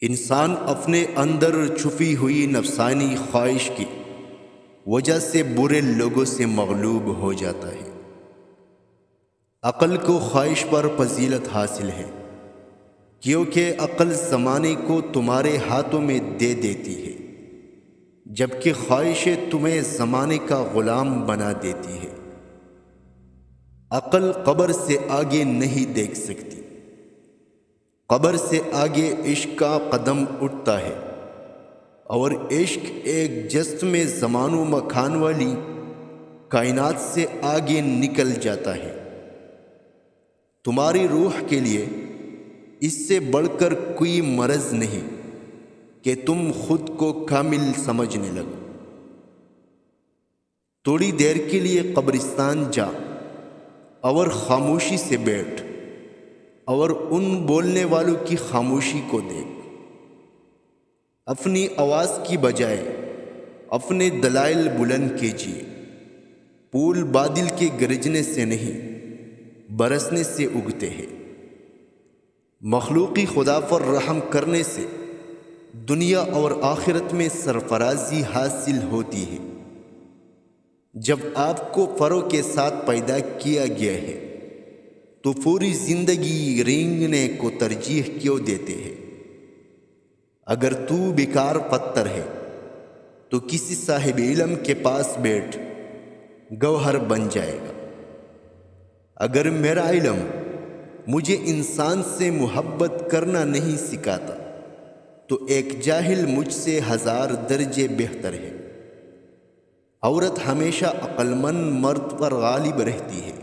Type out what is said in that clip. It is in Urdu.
انسان اپنے اندر چھپی ہوئی نفسانی خواہش کی وجہ سے برے لوگوں سے مغلوب ہو جاتا ہے۔ عقل کو خواہش پر فضیلت حاصل ہے، کیونکہ عقل زمانے کو تمہارے ہاتھوں میں دے دیتی ہے، جبکہ خواہشیں تمہیں زمانے کا غلام بنا دیتی ہے۔ عقل قبر سے آگے نہیں دیکھ سکتی، قبر سے آگے عشق کا قدم اٹھتا ہے، اور عشق ایک جسم زمان و مکان والی کائنات سے آگے نکل جاتا ہے۔ تمہاری روح کے لیے اس سے بڑھ کر کوئی مرض نہیں کہ تم خود کو کامل سمجھنے لگو۔ تھوڑی دیر کے لیے قبرستان جا اور خاموشی سے بیٹھ اور ان بولنے والوں کی خاموشی کو دیکھ۔ اپنی آواز کی بجائے اپنے دلائل بلند کیجیے۔ پھول بادل کے گرجنے سے نہیں، برسنے سے اگتے ہیں۔ مخلوقی خدا پر رحم کرنے سے دنیا اور آخرت میں سرفرازی حاصل ہوتی ہے۔ جب آپ کو پروں کے ساتھ پیدا کیا گیا ہے تو پوری زندگی رینگنے کو ترجیح کیوں دیتے ہیں؟ اگر تو بیکار پتھر ہے تو کسی صاحب علم کے پاس بیٹھ، گوہر بن جائے گا۔ اگر میرا علم مجھے انسان سے محبت کرنا نہیں سکھاتا تو ایک جاہل مجھ سے 1000 درجے بہتر ہے۔ عورت ہمیشہ عقل مند مرد پر غالب رہتی ہے،